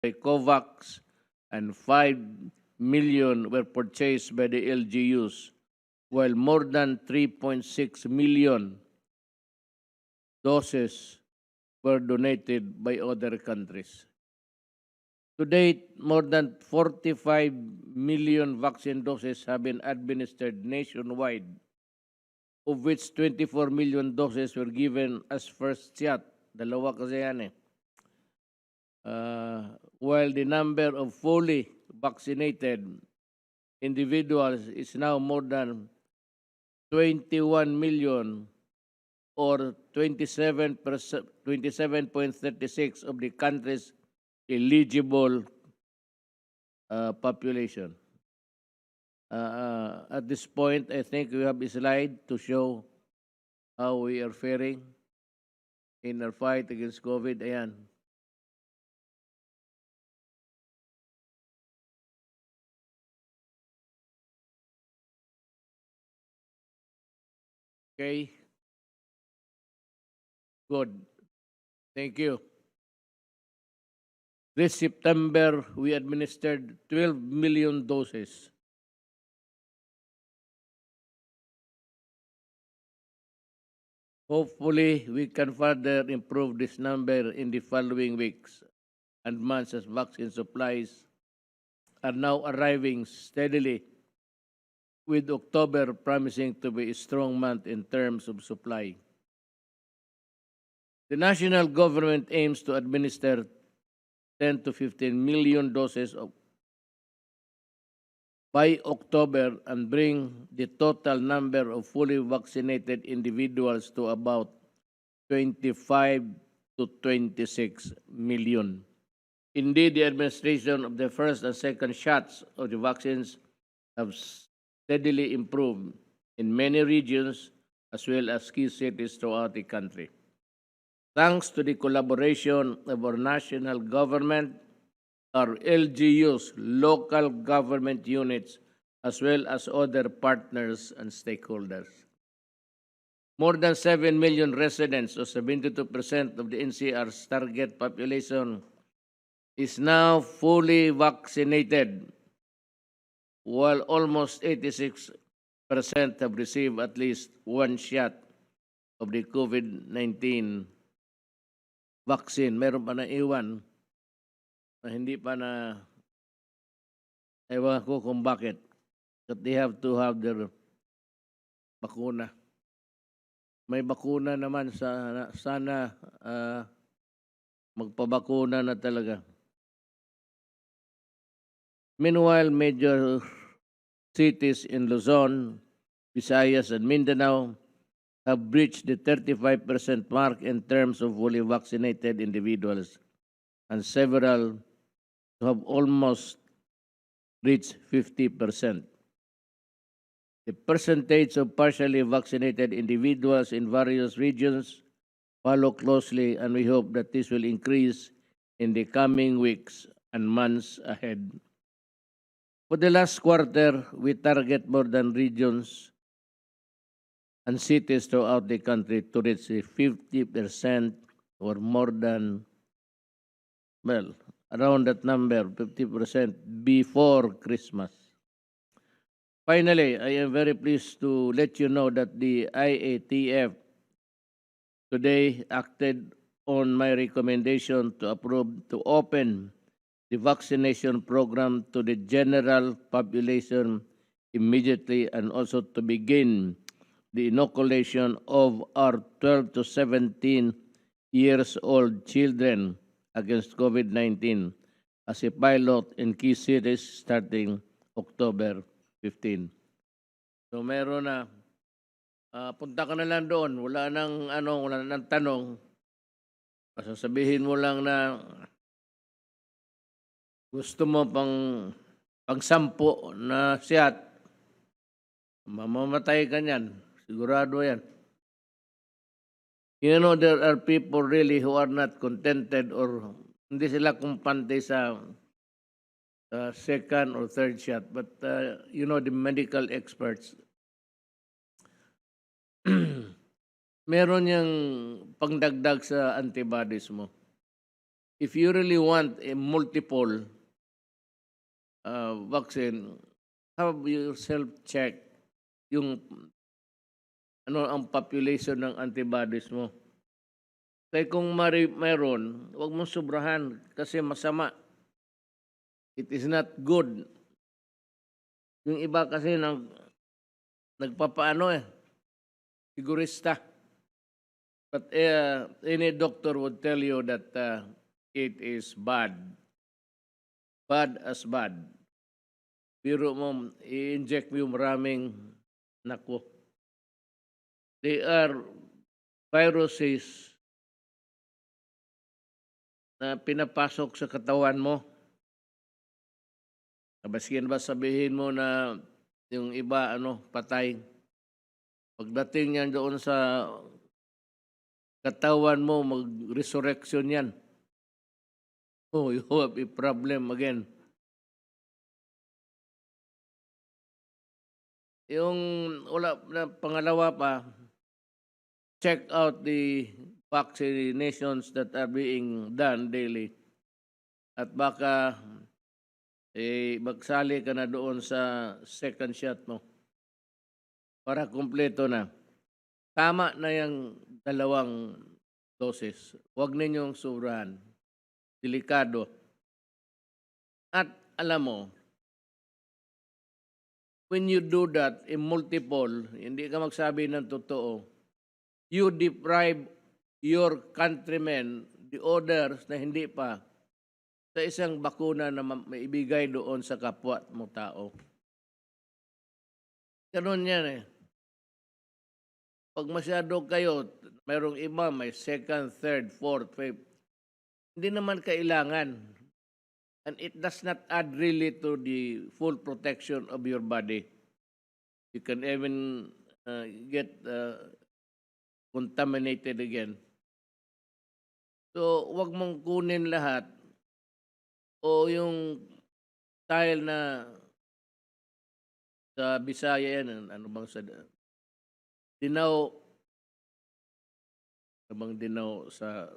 by COVAX, and 5 million were purchased by the LGUs, while more than 3.6 million doses were donated by other countries. To date, more than 45 million vaccine doses have been administered nationwide, of which 24 million doses were given as first shot. Dalawa kasi yan eh. While the number of fully vaccinated individuals is now more than 21 million, or 27.36 of the country's eligible population. At this point, I think we have a slide to show how we are faring in our fight against COVID. Ayan. Okay. Good. Thank you. This September, we administered 12 million doses. Hopefully, we can further improve this number in the following weeks and months as vaccine supplies are now arriving steadily, with October promising to be a strong month in terms of supply. The national government aims to administer 10 to 15 million doses by October and bring the total number of fully vaccinated individuals to about 25 to 26 million. Indeed, the administration of the first and second shots of the vaccines have steadily improved in many regions as well as key cities throughout the country. Thanks to the collaboration of our national government, our LGUs, local government units, as well as other partners and stakeholders. More than 7 million residents, or 72% of the NCR's target population, is now fully vaccinated, while almost 86% have received at least one shot of the COVID-19 vaccine. Meron pa na iwan na hindi pa na, ewan ko kung bakit, that they have to have their bakuna. May bakuna naman, sana magpabakuna na talaga. Meanwhile, major cities in Luzon, Visayas, and Mindanao have breached the 35% mark in terms of fully vaccinated individuals, and several have almost reached 50%. The percentage of partially vaccinated individuals in various regions follow closely, and we hope that this will increase in the coming weeks and months ahead. For the last quarter, we target more than regions and cities throughout the country to reach 50% or more than, well, around that number, 50% before Christmas. Finally, I am very pleased to let you know that the IATF today acted on my recommendation to approve to open the vaccination program to the general population immediately, and also to begin the inoculation of our 12 to 17 years old children against COVID-19 as a pilot in key cities starting October 15. So meron na, punta ka na lang doon, wala nang tanong. Sasabihin mo lang na gusto mo pang 10 na shot, mamamatay ka niyan. Sigurado yan. You know, there are people really who are not contented, or hindi sila kumpante sa second or third shot. But, you know, the medical experts, meron yung pangdagdag sa antibodies mo. if you really want a multiple vaccine, have yourself check yung ano ang population ng antibodies mo. Kaya kung mayroon, huwag mong sobrahan kasi masama. It is not good. Yung iba kasi nagpapaano sigurista. But any doctor would tell you that it is bad. Bad as bad. Biro mo, i-inject mo yung maraming nako. They are viruses na pinapasok sa katawan mo. Baskin ba sabihin mo na yung iba patay. Pagdating niyan doon sa katawan mo, mag-resurrection yan. Oh, you have a problem again. Yung pangalawa pa, check out the vaccinations that are being done daily. At baka magsali ka na doon sa second shot mo para kumpleto na. Tama na yung 2 doses. Huwag ninyong sobrahan. Delikado. At alam mo, when you do that in multiple, hindi ka magsabi ng totoo, you deprive your countrymen, the others na hindi pa, sa isang bakuna na maibigay doon sa kapwa mo tao. Ganun yan Pag masyado kayo, mayroong iba, may second, third, fourth, fifth, hindi naman kailangan. And it does not add really to the full protection of your body. You can even get contaminated again. So, wag mong kunin lahat o yung style na sa Bisaya yan, ano bang sa dinaw, ano bang dinaw sa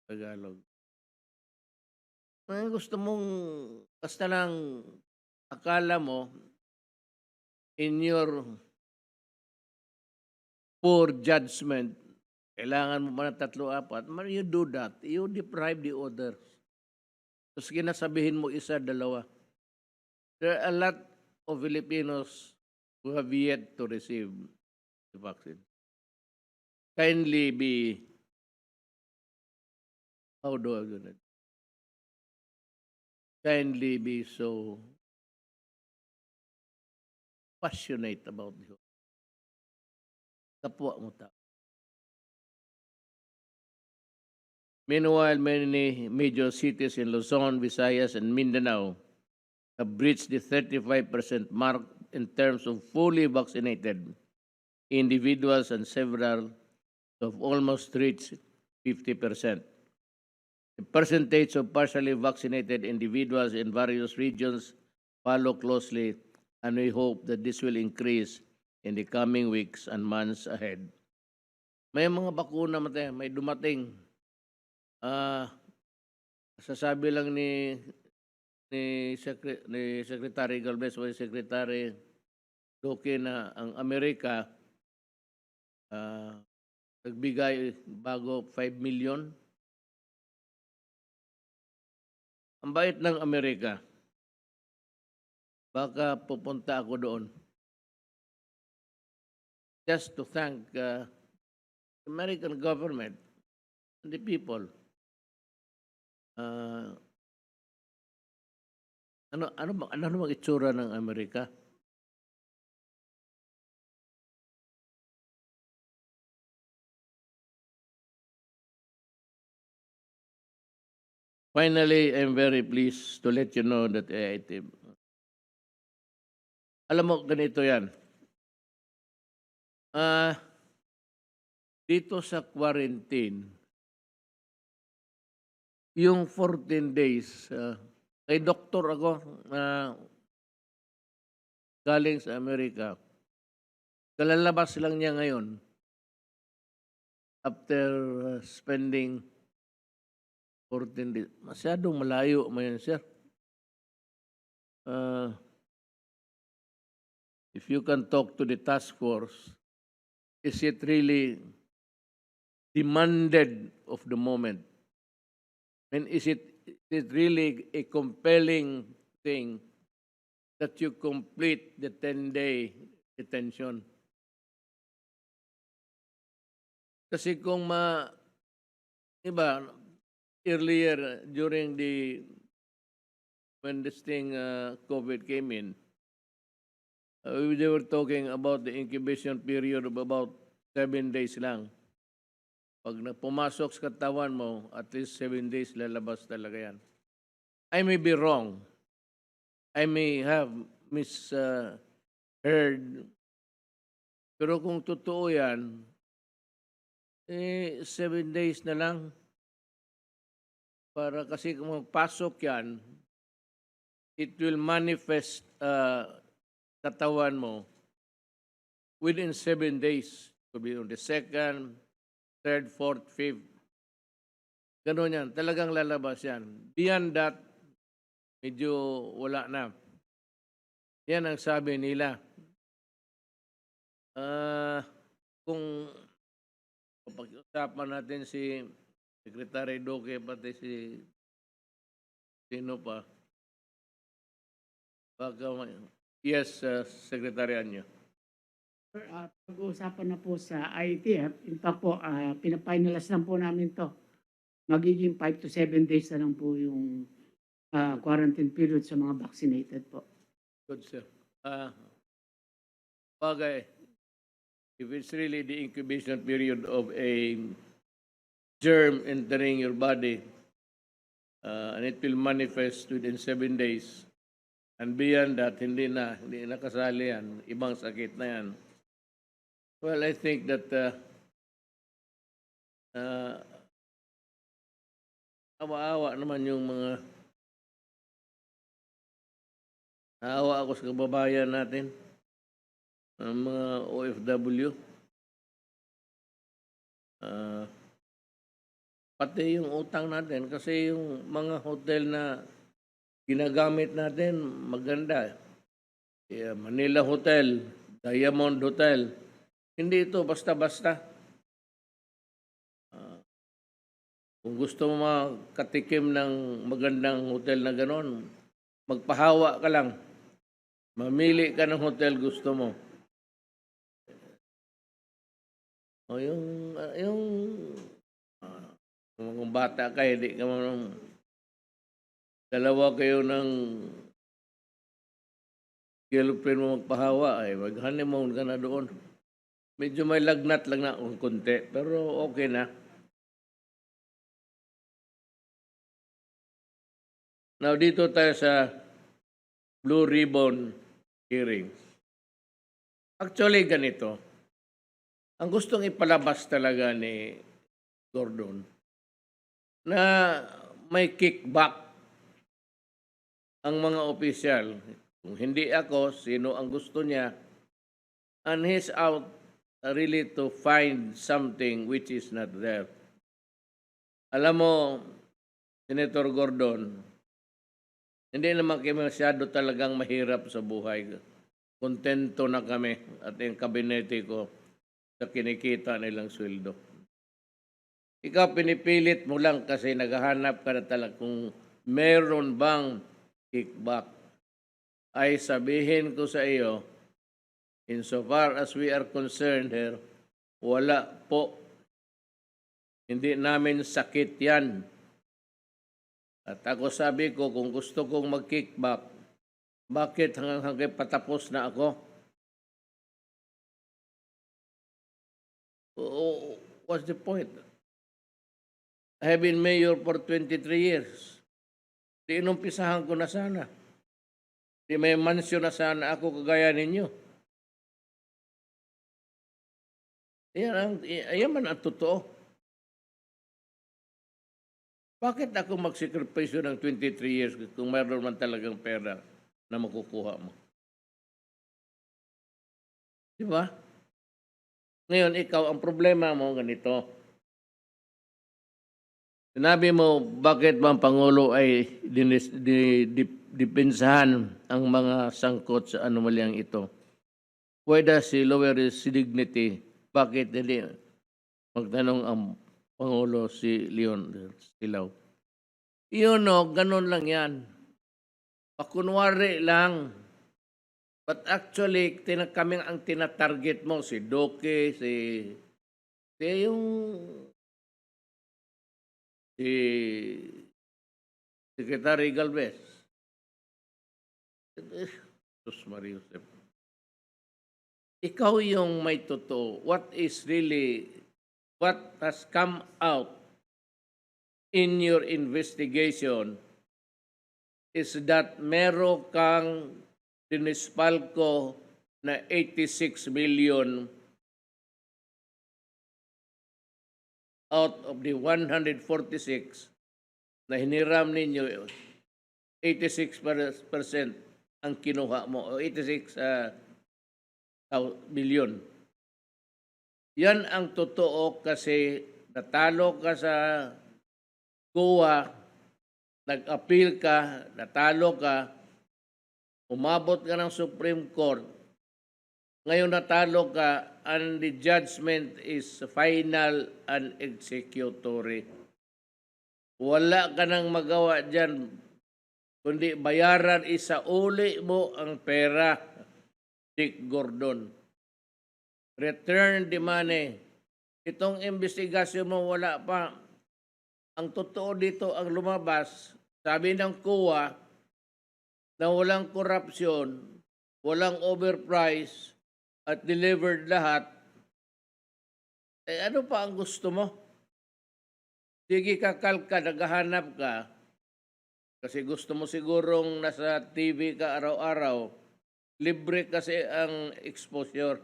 Tagalog? Gusto mong basta lang akala mo in your poor judgment, kailangan mo ba ng 3-4? When you do that, you deprive the others. Tapos kinasabihin mo 1-2. There are a lot of Filipinos who have yet to receive the vaccine. Kindly be, how do I do that? Kindly be so passionate about the kapwa mo tao. Meanwhile, many major cities in Luzon, Visayas, and Mindanao have breached the 35% mark in terms of fully vaccinated individuals, and several have almost reached 50%. The percentage of partially vaccinated individuals in various regions follow closely, and we hope that this will increase in the coming weeks and months ahead. May mga bakuna may dumating. Sasabi lang ni Secretary Galvez o Secretary Duque na ang Amerika nagbigay bago 5 million. Ang bait ng Amerika. Baka pupunta ako doon. Just to thank the American government and the people. Ano bang itsura ng Amerika? Finally, I'm very pleased to let you know that alam mo, ganito yan. Dito sa quarantine, yung 14 days, kay doktor ako galing sa Amerika. Kalalabas lang niya ngayon after spending 14 days. Masyadong malayo mo yan, sir. Uh, if you can talk to the task force, is it really demanded of the moment? And is it really a compelling thing that you complete the 10-day detention? Kasi kung iba, earlier during when this thing, COVID came in, they were talking about the incubation period of about 7 days lang. Pag pumasok sa katawan mo, at least 7 days lalabas talaga yan. I may be wrong. I may have misheard. Pero kung totoo yan, 7 days na lang. Para kasi kung magpasok yan, it will manifest katawan mo within 7 days. Could be on the 2nd, 3rd, 4th, 5th. Ganon yan. Talagang lalabas yan. Beyond that, medyo wala na. Yan ang sabi nila. Kung pag-usapan natin si Secretary Duque, pati si sino pa, baka yes, Secretary Anyo. Sir, pag-uusapan na po sa IETF, in fact po, pinapinalas lang po namin to. Magiging 5 to 7 days na lang po yung quarantine period sa mga vaccinated po. Good, sir. Bagay, if it's really the incubation period of a germ entering your body, and it will manifest within 7 days, and beyond that, hindi na kasali yan, ibang sakit na yan. Well, I think that awa-awa naman yung mga naawa ako sa kababayan natin, ang mga OFW. Pati yung utang natin kasi yung mga hotel na ginagamit natin maganda. Manila Hotel, Diamond Hotel. Hindi ito basta-basta. Kung gusto mo makatikim ng magandang hotel na ganon, magpahawa ka lang. Mamili ka ng hotel gusto mo. O kung bata ka, hindi ka man dalawa kayo ng girlfriend mo magpahawa, ay mag-honeymoon ka na doon. Medyo may lagnat lang na kung konti, pero okay na. Now, dito tayo sa Blue Ribbon hearings. Actually, ganito. Ang gustong ipalabas talaga ni Gordon na may kickback ang mga opisyal. Kung hindi ako, sino ang gusto niya? And he's out really to find something which is not there. Alam mo, Senator Gordon, hindi naman kami masyado talagang mahirap sa buhay. Kontento na kami at yung kabinete ko sa kinikita nilang sweldo. Ikaw pinipilit mo lang kasi naghahanap ka na talaga kung meron bang kickback. Ay sabihin ko sa iyo, insofar as we are concerned here, wala po. Hindi namin sakit yan. At ako sabi ko, kung gusto kong mag-kickback, bakit hanggang patapos na ako? What's the point? I have been mayor for 23 years. Di inumpisahan ko na sana. Di may mansyon na sana ako kagaya ninyo. Ayan man ang totoo. Bakit ako magsikripisyo ng 23 years kung mayroon man talagang pera na makukuha mo? Di ba? Ngayon, ikaw, ang problema mo ganito. Sinabi mo, bakit ba ang Pangulo ay dipinsahan ang mga sangkot sa anomalyang ito? Why does he lower his dignity? Bakit hindi magtanong ang Pangulo si Leon Silaw? Yun no, ganun lang yan. Pakunwari lang. But actually, kami ang tinatarget mo, si Doke, si yung si Secretary Galvez. Sus Mario Josep. Ikaw yung may totoo. What has come out in your investigation is that meron kang dinispalko na 86 million out of the 146 na hiniram ninyo, 86% ang kinuha mo, o 86 billion. Yan ang totoo kasi natalo ka sa COA, nag-appeal ka, natalo ka, umabot ka ng Supreme Court, ngayon natalo ka, and the judgment is final and executory. Wala ka nang magawa dyan, kundi bayaran isauli mo ang pera, Dick Gordon. Return the money. Itong investigasyon mo wala pa. Ang totoo dito ang lumabas, sabi ng COA na walang korupsyon, walang overprice, at delivered lahat. Ano pa ang gusto mo? Sige kakalka, naghahanap ka. Kasi gusto mo sigurong nasa TV ka araw-araw. Libre kasi ang exposure.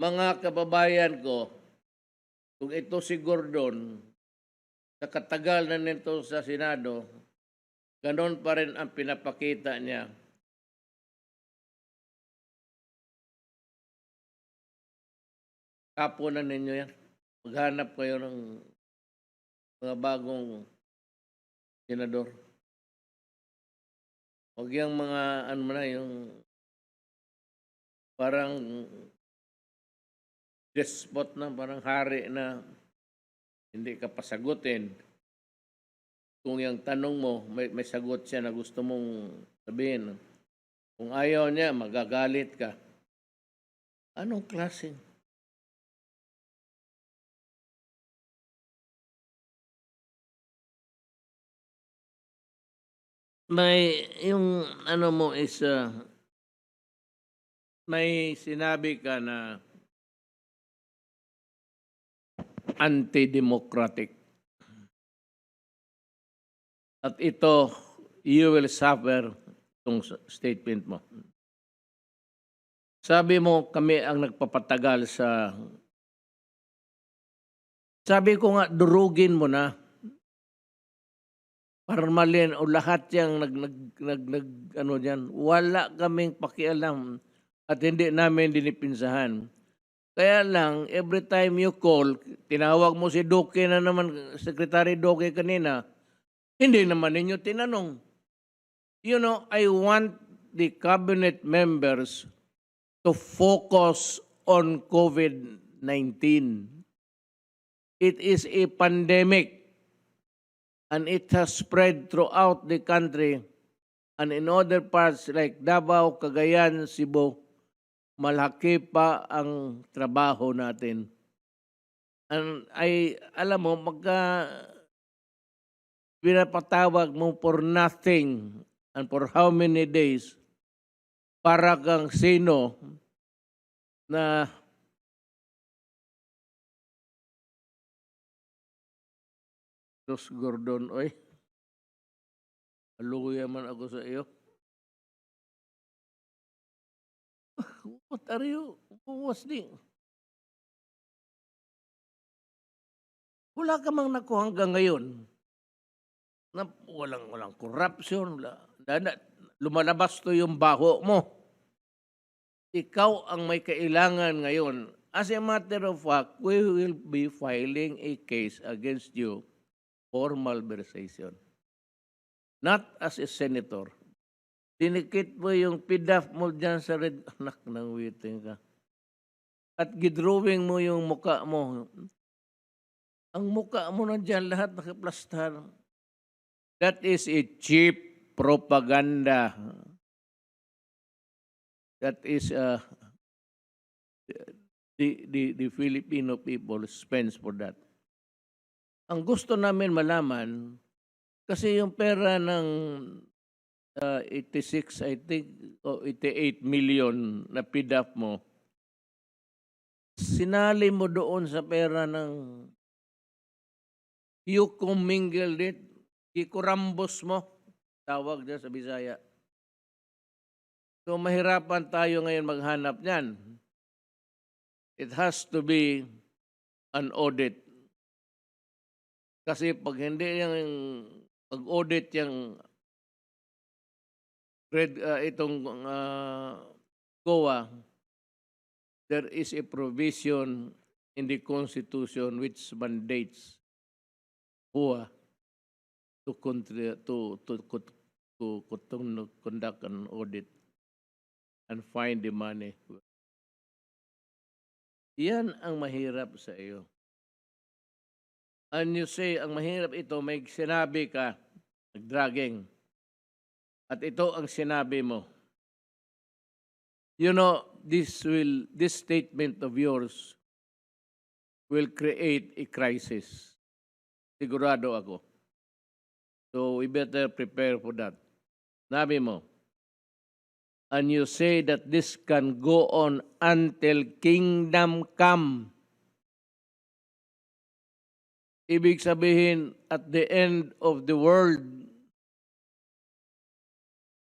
Mga kababayan ko, kung ito si Gordon, sa katagal na nito sa Senado, ganon pa rin ang pinapakita niya. Kapunan ninyo yan. Maghanap kayo ng mga bagong senador. Huwag yung mga, ano mo na, yung parang despot na, parang hari na hindi ka pasagutin. Kung yung tanong mo, may sagot siya na gusto mong sabihin. Kung ayaw niya, magagalit ka. Anong klaseng? May, yung ano mo is, may sinabi ka na anti-democratic. At ito, you will suffer itong statement mo. Sabi mo, kami ang nagpapatagal sa... Sabi ko nga, durugin mo na. Parmalin o lahat yung ano diyan, wala kaming pakialam at hindi namin dinipinsahan. Kaya lang, every time you call, tinawag mo si Duque na naman, Secretary Duque kanina, hindi naman ninyo tinanong. You know, I want the cabinet members to focus on COVID-19. It is a pandemic. And it has spread throughout the country, and in other parts like Davao, Cagayan, Cebu, malaki pa ang trabaho natin. And alam mo, pinapatawag mo for nothing and for how many days, para kang sino na Dos Gordon, oy. Aluya man ako sa iyo. What are you? What's the... Wala ka mang nakuha hanggang ngayon. Na walang corruption. Lumalabas to yung baho mo. Ikaw ang may kailangan ngayon. As a matter of fact, we will be filing a case against you for malversation. Not as a senator. Dinikit mo yung PDAF mo dyan sa red, anak ng witing ka. At gidrawing mo yung muka mo. Ang muka mo na dyan, lahat nakaplastar. That is a cheap propaganda. That is the Filipino people spends for that. Ang gusto namin malaman, kasi yung pera ng 86, I think, o 88 million na PDAF mo, sinali mo doon sa pera ng you commingled it, ikurambos mo, tawag dyan sa Bisaya. So mahirapan tayo ngayon maghanap niyan. It has to be an audit. Kasi pag hindi yung pag-audit yung itong COA, there is a provision in the Constitution which mandates COA to conduct an audit and find the money. Yan ang mahirap sa iyo. And you say, ang mahirap ito, may sinabi ka, nag-dragging. At ito ang sinabi mo. You know, this statement of yours will create a crisis. Sigurado ako. So we better prepare for that. Sabi mo, and you say that this can go on until kingdom come. Ibig sabihin, at the end of the world,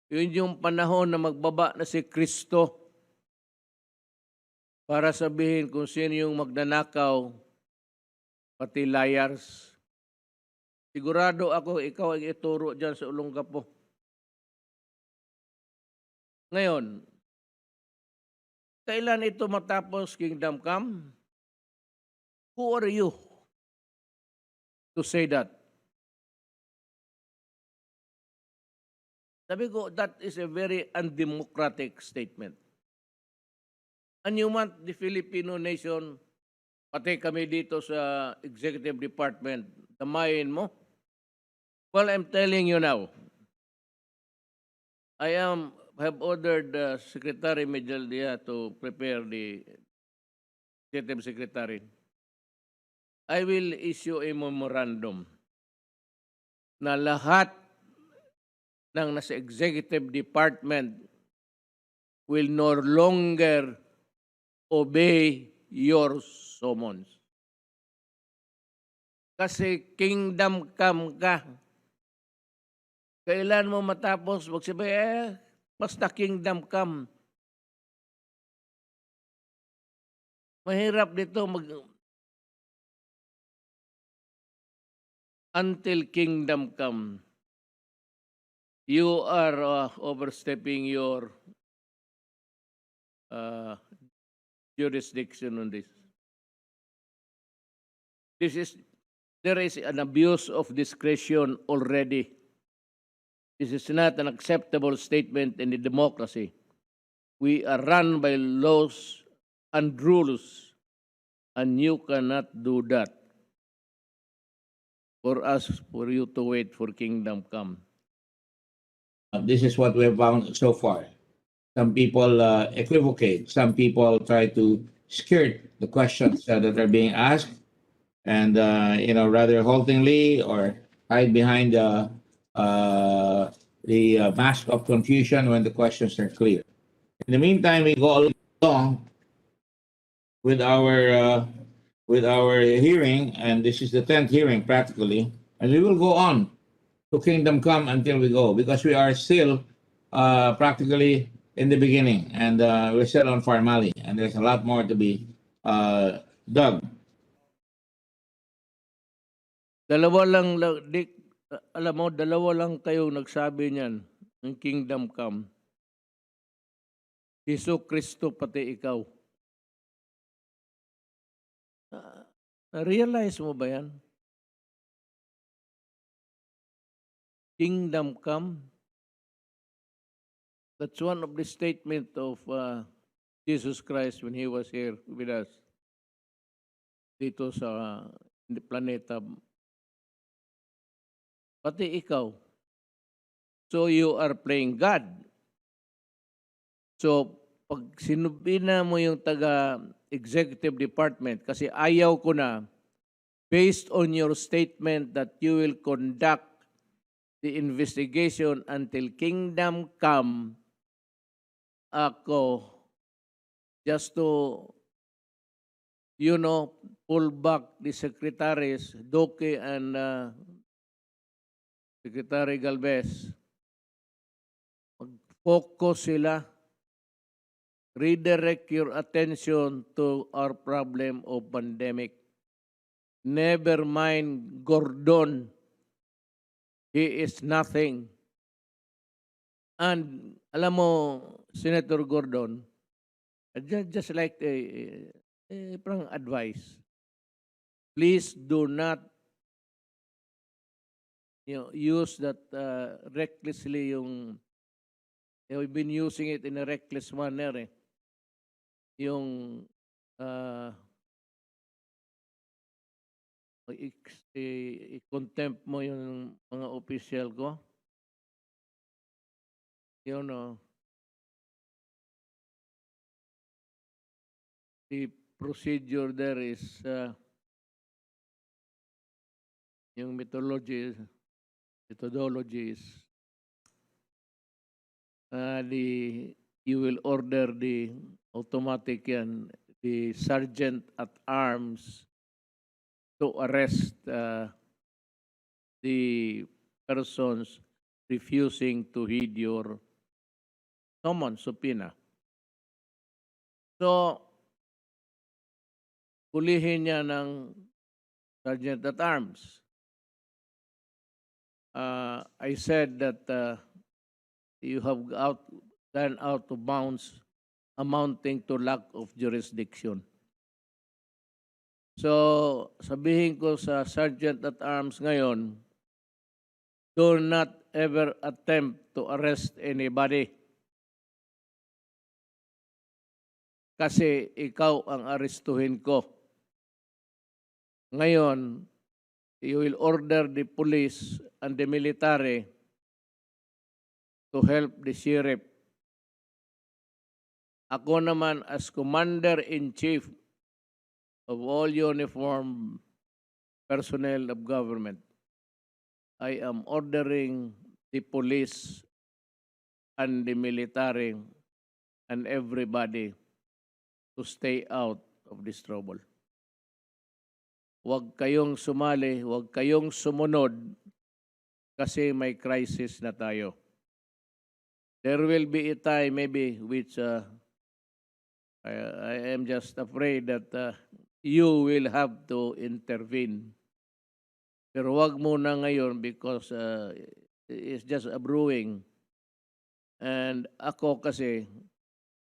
yun yung panahon na magbaba na si Kristo para sabihin kung sino yung magnanakaw, pati liars. Sigurado ako, ikaw ang ituro dyan sa Olongapo. Ngayon, kailan ito matapos, kingdom come? Who are you to say that? Sabi ko, that is a very undemocratic statement. And you want the Filipino nation, pati kami dito sa executive department, damayin mo? Well, I'm telling you now, I have ordered Secretary Medjaldia to prepare the executive secretary. I will issue a memorandum na lahat ng nasa executive department will no longer obey your summons. Kasi kingdom come ka. Kailan mo matapos? Magsabi, basta kingdom come. Mahirap dito until kingdom come. You are overstepping your jurisdiction on this. There is an abuse of discretion already. This is not an acceptable statement in a democracy. We are run by laws and rules, and you cannot do that for you to wait for kingdom come. This is what we have found so far. Some people equivocate. Some people try to skirt the questions that are being asked, and rather haltingly or hide behind the mask of confusion when the questions are clear. In the meantime, we go along with our hearing, and this is the 10th hearing practically, and we will go on to kingdom come until we go, because we are still practically in the beginning, and we're still on formally, and there's a lot more to be dug. Alam mo, dalawa lang kayo nagsabi niyan, ng kingdom come. Hesus Kristo pati ikaw. Na-realize mo ba yan? kingdom come. That's one of the statement of Jesus Christ when he was here with us dito sa planeta. Pati ikaw. So you are playing God. So pag sinubina mo yung taga-executive department, kasi ayaw ko na, based on your statement that you will conduct the investigation until kingdom come, ako, just to, pull back the secretaries, Doke and Secretary Galvez, mag-focus sila, redirect your attention to our problem of pandemic. Never mind Gordon. He is nothing. And alam mo, Senator Gordon, just like parang advice, please do not use that recklessly yung we've been using it in a reckless manner yung i-contempt mo yung mga official ko. The procedure there is yung methodology is you will order the automatic the sergeant at arms to arrest the persons refusing to heed your summon, subpoena. So, hulihin niya ng sergeant at arms. I said that you have gone out of bounds amounting to lack of jurisdiction. So, sabihin ko sa sergeant at arms ngayon, do not ever attempt to arrest anybody. Kasi ikaw ang arestuhin ko. Ngayon, you will order the police and the military to help the sheriff. Ako naman as Commander-in-Chief of all uniformed personnel of government, I am ordering the police and the military and everybody to stay out of this trouble. Huwag kayong sumali, huwag kayong sumunod kasi may crisis na tayo. There will be a time maybe which I am just afraid that you will have to intervene. Pero wag muna ngayon because it's just a brewing. And ako kasi,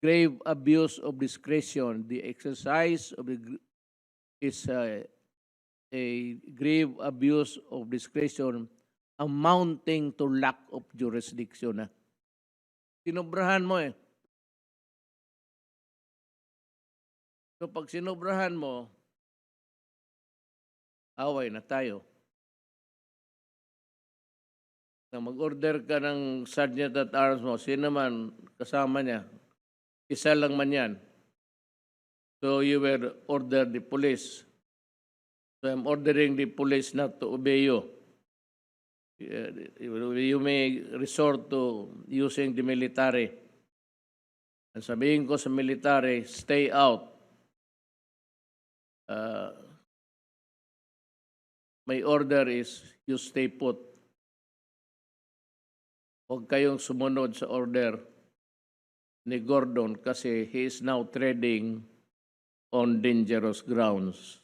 grave abuse of discretion, the exercise of is a grave abuse of discretion amounting to lack of jurisdiction. Sinobrahan mo eh. So pag sinobrahan mo, away na tayo. Na mag-order ka ng sergeant at arms mo, sino man kasama niya, isa lang man yan. So you will order the police. So I'm ordering the police not to obey you. You may resort to using the military. And sabihin ko sa military, stay out. My order is you stay put. Huwag kayong sumunod sa order ni Gordon kasi he is now treading on dangerous grounds.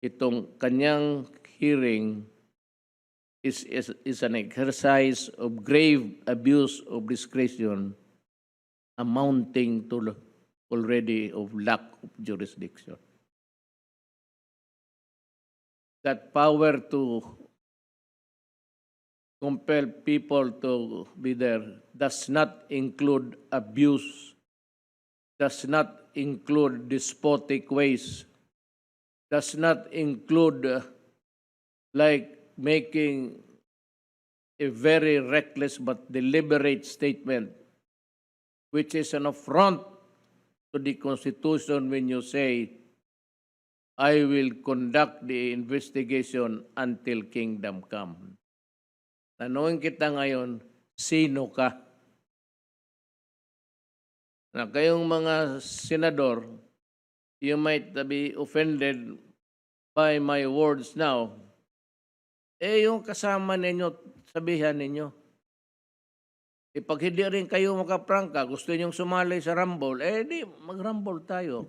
Itong kanyang hearing is an exercise of grave abuse of discretion amounting to already of lack of jurisdiction. That power to compel people to be there does not include abuse, does not include despotic ways, does not include like making a very reckless but deliberate statement, which is an affront to the Constitution when you say, I will conduct the investigation until kingdom come. Tanungin kita ngayon, sino ka? Na kayong mga senador, you might be offended by my words now. Yung kasama ninyo, sabihan ninyo. Pag hindi rin kayo makaprangka, gusto ninyong sumali sa rumble, di mag-rumble tayo.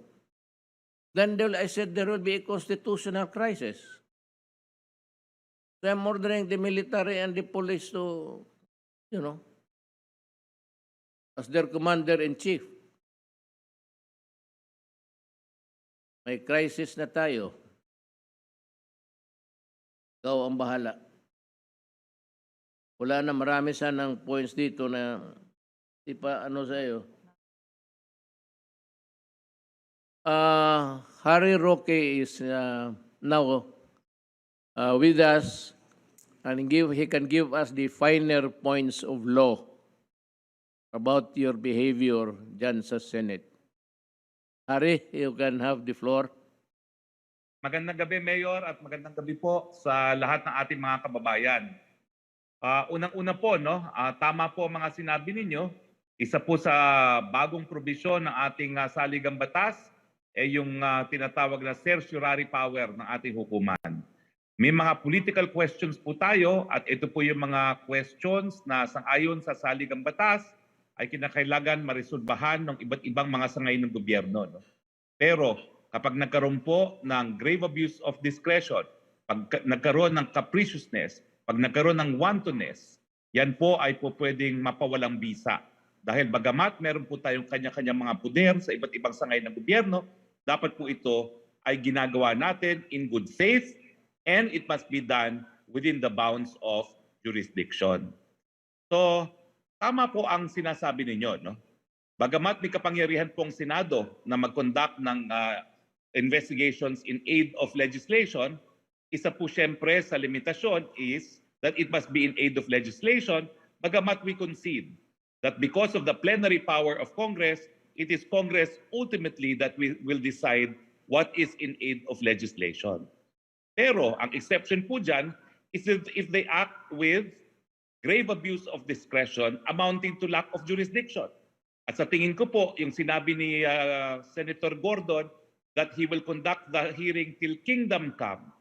Then I said there will be a constitutional crisis. So I'm ordering the military and the police to, as their commander-in-chief. May crisis na tayo. Ikaw ang bahala. Wala na, marami sanang points dito na di pa sa'yo. Harry Roque is now with us, and he can give us the finer points of law about your behavior dyan sa Senate. Harry, you can have the floor. Magandang gabi, Mayor, at magandang gabi po sa lahat ng ating mga kababayan. Unang-una po, tama po mga sinabi ninyo. Isa po sa bagong probisyon ng ating saligang batas yung tinatawag na certiorari power ng ating hukuman. May mga political questions po tayo at ito po yung mga questions na sangayon sa saligang batas ay kinakailangan marisolbahan ng iba't ibang mga sangay ng gobyerno. Pero kapag nagkaroon po ng grave abuse of discretion, pag nagkaroon ng capriciousness, pag nagkaroon ng wantonness, yan po ay po pwedeng mapawalang bisa. Dahil bagamat meron po tayong kanya-kanya mga puder sa iba't ibang sangay ng gobyerno, dapat po ito ay ginagawa natin in good faith and it must be done within the bounds of jurisdiction. So, tama po ang sinasabi ninyo. Bagamat may kapangyarihan pong Senado na mag-conduct ng investigations in aid of legislation, isa po siyempre sa limitasyon is that it must be in aid of legislation, bagamat we concede that because of the plenary power of Congress, it is Congress ultimately that will decide what is in aid of legislation. Pero ang exception po dyan is if they act with grave abuse of discretion amounting to lack of jurisdiction. At sa tingin ko po, yung sinabi ni Senator Gordon that he will conduct the hearing till kingdom come,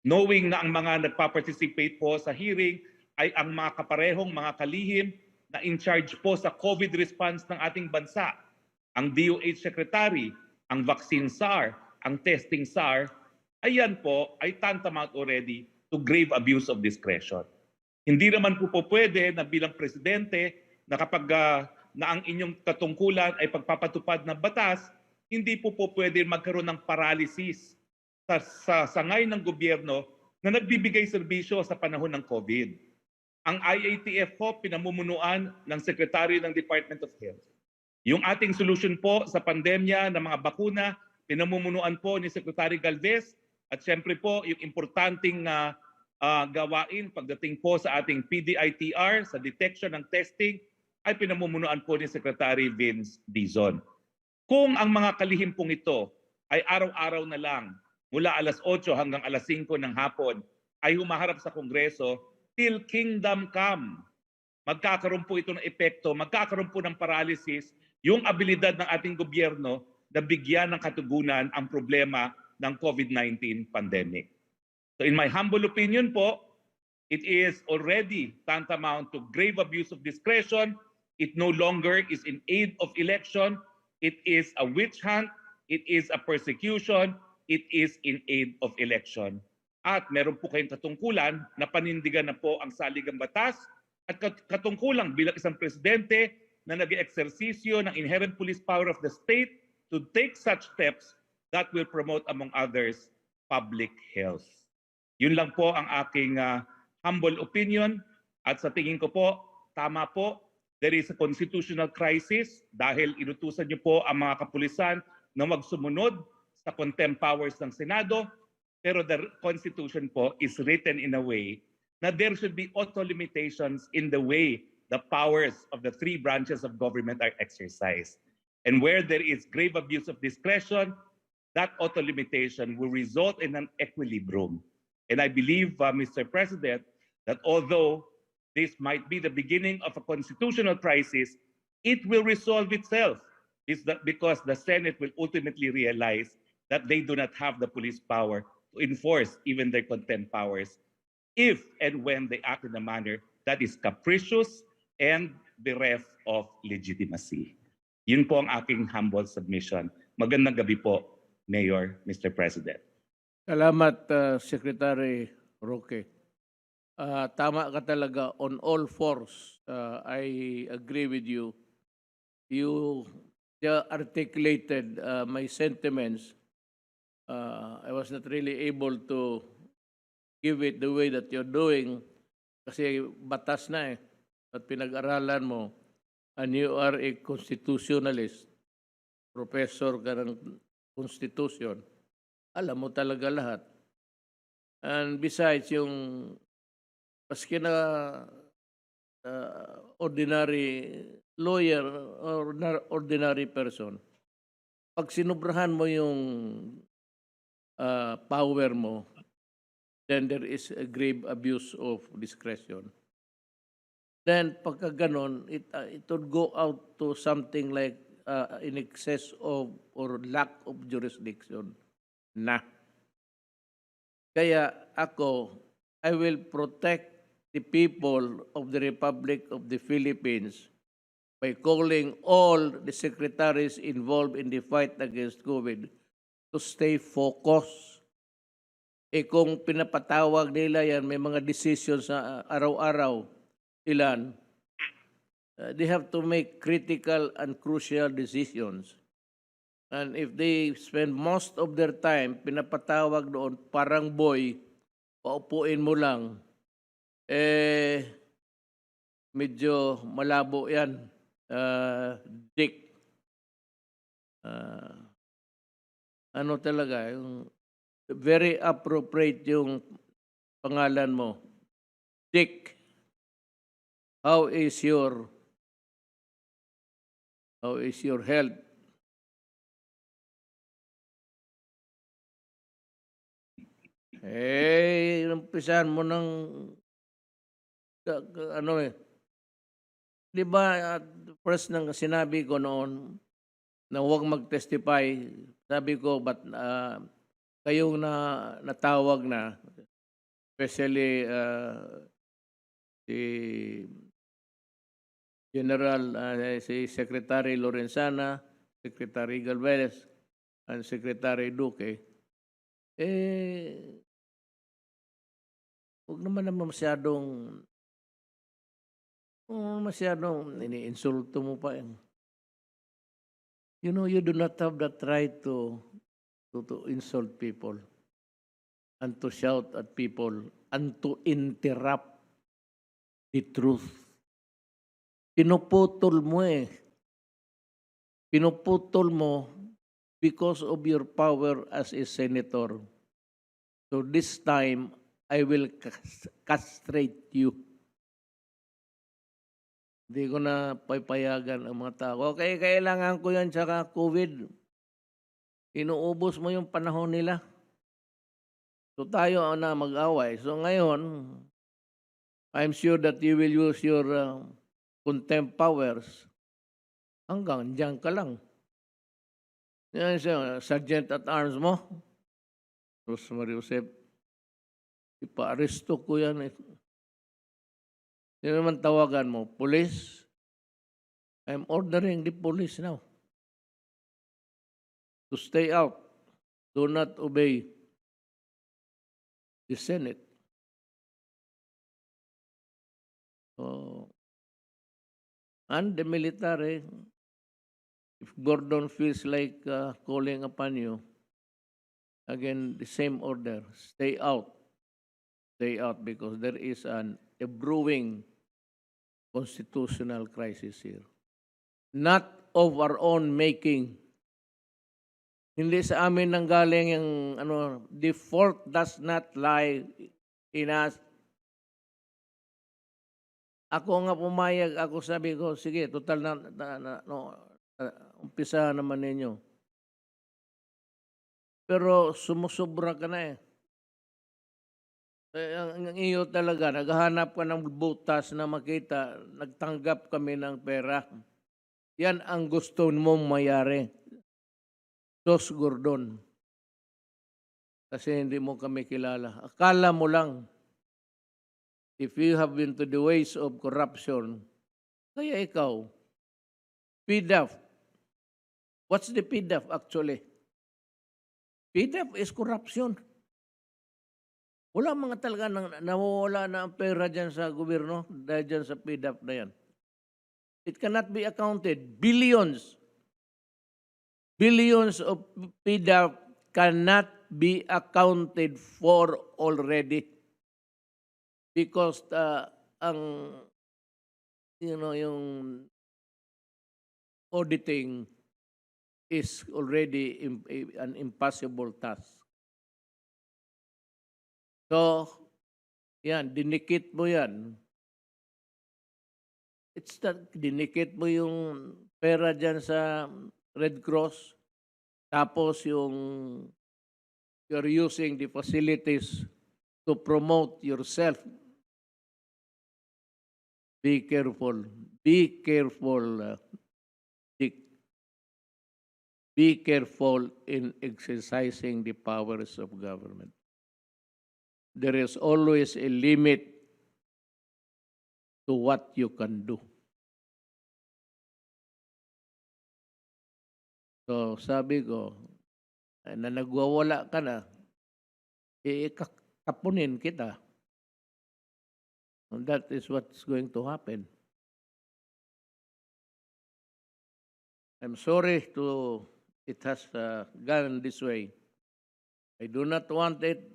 knowing na ang mga nagpa-participate po sa hearing ay ang mga kaparehong mga kalihim na in charge po sa COVID response ng ating bansa. Ang DOH Secretary, ang Vaccine SAR, ang Testing SAR, ayan po ay tantamount already to grave abuse of discretion. Hindi naman po pwede na bilang presidente na kapag na ang inyong katungkulan ay pagpapatupad ng batas, hindi po pwede magkaroon ng paralysis sa sangay ng gobyerno na nagbibigay serbisyo sa panahon ng COVID. Ang IATF po pinamumunuan ng Secretary ng Department of Health. Yung ating solution po sa pandemya ng mga bakuna, pinamumunuan po ni Secretary Galvez at siyempre po yung importanteng gawain pagdating po sa ating PDITR, sa detection ng testing, ay pinamumunuan po ni Secretary Vince Dizon. Kung ang mga kalihim pong ito ay araw-araw na lang mula alas 8 hanggang alas 5 ng hapon ay humaharap sa Kongreso till kingdom come, magkakaroon po ito ng epekto, magkakaroon po ng paralysis yung abilidad ng ating gobyerno na bigyan ng katugunan ang problema ng COVID-19 pandemic. So in my humble opinion po, it is already tantamount to grave abuse of discretion. It no longer is in aid of election. It is a witch hunt. It is a persecution. It is in aid of election. At meron po kayong katungkulan na panindigan na po ang saligang batas at katungkulang bilang isang presidente na nag-eeksersisyo ng inherent police power of the state to take such steps that will promote, among others, public health. Yun lang po ang aking humble opinion. At sa tingin ko po, tama po, there is a constitutional crisis dahil inutusan niyo po ang mga kapulisan na magsumunod sa contempt powers ng Senado, pero the Constitution po is written in a way na there should be auto limitations in the way the powers of the three branches of government are exercised. And where there is grave abuse of discretion, that auto limitation will result in an equilibrium. And I believe, Mr. President, that although this might be the beginning of a constitutional crisis, it will resolve itself. Is that because the Senate will ultimately realize that they do not have the police power to enforce even their contempt powers if and when they act in a manner that is capricious and bereft of legitimacy. Yun po ang aking humble submission. Magandang gabi po, Mayor, Mr. President. Salamat, Secretary Roque. Tama ka talaga on all fours. I agree with you. You articulated my sentiments. I was not really able to give it the way that you're doing kasi batas na at pinag-aralan mo, and you are a constitutionalist, professor ka ng constitution. Alam mo talaga lahat. And besides, yung maski na ordinary lawyer or ordinary person, pag sinubrahan mo yung power mo, then there is a grave abuse of discretion. Then pagka ganon, it would go out to something like in excess of or lack of jurisdiction na. Kaya ako, I will protect the people of the Republic of the Philippines by calling all the secretaries involved in the fight against COVID to stay focused. Kung pinapatawag nila yan, may mga decisions sa araw-araw, ilan, they have to make critical and crucial decisions. And if they spend most of their time, pinapatawag doon, parang boy, paupuin mo lang, medyo malabo yan, Dick. Ano talaga, yung very appropriate yung pangalan mo. Dick, how is your health? Umpisahan mo ng di ba, first nang sinabi ko noon na huwag mag-testify, sabi ko, but kayong natawag na, especially si General, si Secretary Lorenzana, Secretary Galvez, and Secretary Duque, huwag naman masyadong ini-insulto mo pa. You know, you do not have that right to insult people and to shout at people and to interrupt the truth. Pinuputol mo Pinuputol mo because of your power as a senator. So this time, I will castrate you. Hindi ko na papayagan ang mga tao. Okay, kailangan ko yan tsaka COVID. Inuubos mo yung panahon nila. So tayo na mag-away. So ngayon, I'm sure that you will use your contempt powers. Hanggang dyan ka lang. Yan siya, Sergeant at Arms mo. Rosemary Joseph. Ipa-aresto ko yan. Sino naman tawagan mo? Police? I'm ordering the police now to stay out. Do not obey the Senate. So, and the military, if Gordon feels like calling upon you, again, the same order, stay out. Stay out because there is a brewing constitutional crisis here. Not of our own making. Hindi sa amin nanggaling yung the fault does not lie in us. Ako nga pumayag, ako sabi ko, sige, total umpisa naman ninyo. Pero sumusobra ka na eh. Ang iyo talaga, naghahanap ka ng butas na makita, nagtanggap kami ng pera. Yan ang gusto mong mayari. Sos Gordon. Kasi hindi mo kami kilala. Akala mo lang, if you have been to the ways of corruption, kaya ikaw, PDAF. What's the PDAF actually? PDAF is corruption. Wala mga talaga nawawala na ang pera dyan sa gobyerno dahil dyan sa PDAF na yan. It cannot be accounted. Billions. Billions of PDAF cannot be accounted for already. Because yung auditing is already an impossible task. So, yan, dinikit mo yan. It's that, dinikit mo yung pera dyan sa Red Cross, tapos you're using the facilities to promote yourself. Be careful. Be careful, Dick. Be careful in exercising the powers of government. There is always a limit to what you can do. So sabi ko, na nagwawala ka na, kapunin kita. And that is what's going to happen. I'm sorry it has gone this way. I do not want it.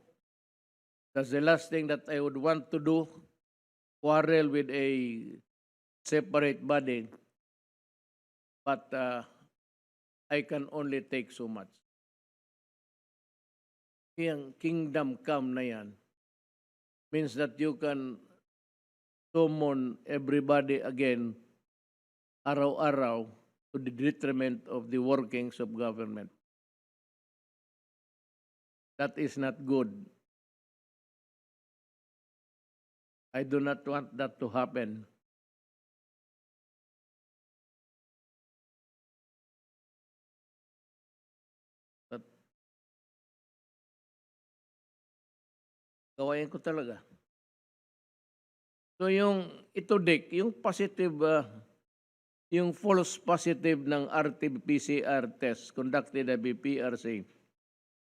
That's the last thing that I would want to do, quarrel with a separate body. But I can only take so much. Yung kingdom come na yan means that you can summon everybody again araw-araw to the detriment of the workings of government. That is not good. I do not want that to happen. But gawain ko talaga. So yung ito, Dick, yung positive, yung false positive ng RT-PCR test conducted by PRC,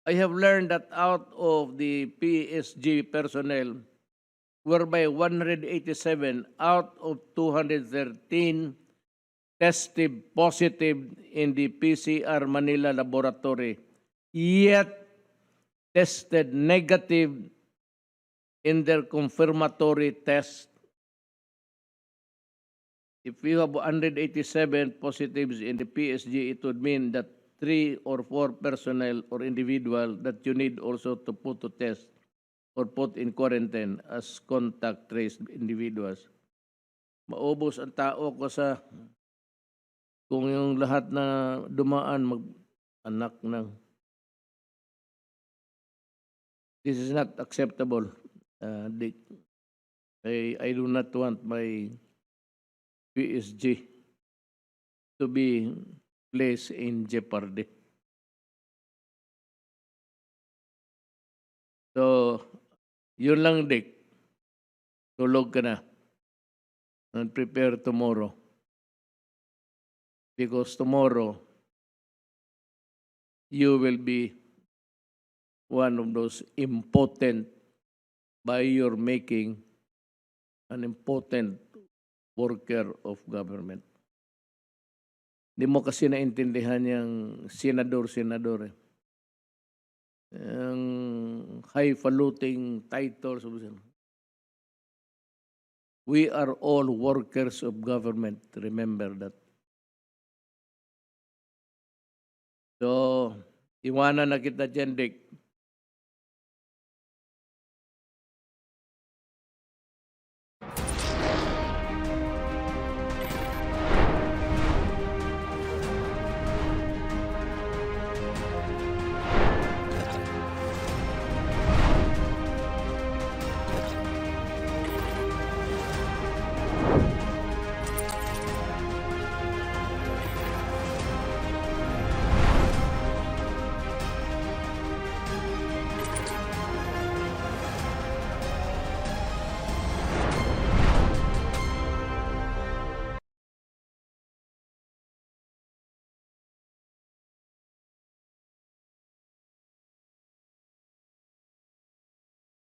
I have learned that out of the PSG personnel, whereby 187 out of 213 tested positive in the PCR Manila laboratory, yet tested negative in their confirmatory test. If you have 187 positives in the PSG, it would mean that 3 or 4 personnel or individual that you need also to put to test or put in quarantine as contact traced individuals. Maubos ang tao ko sa kung yung lahat na dumaan mag-anak ng. This is not acceptable, Dick. I do not want my PSG to be placed in jeopardy. So, yun lang, Dick. Tulog ka na. And prepare tomorrow. Because tomorrow, you will be one of those impotent by your making an impotent worker of government. Hindi mo kasi naintindihan yung senador eh. Ang highfalutin titles. We are all workers of government. Remember that. So, iwanan na kita dyan, Dick.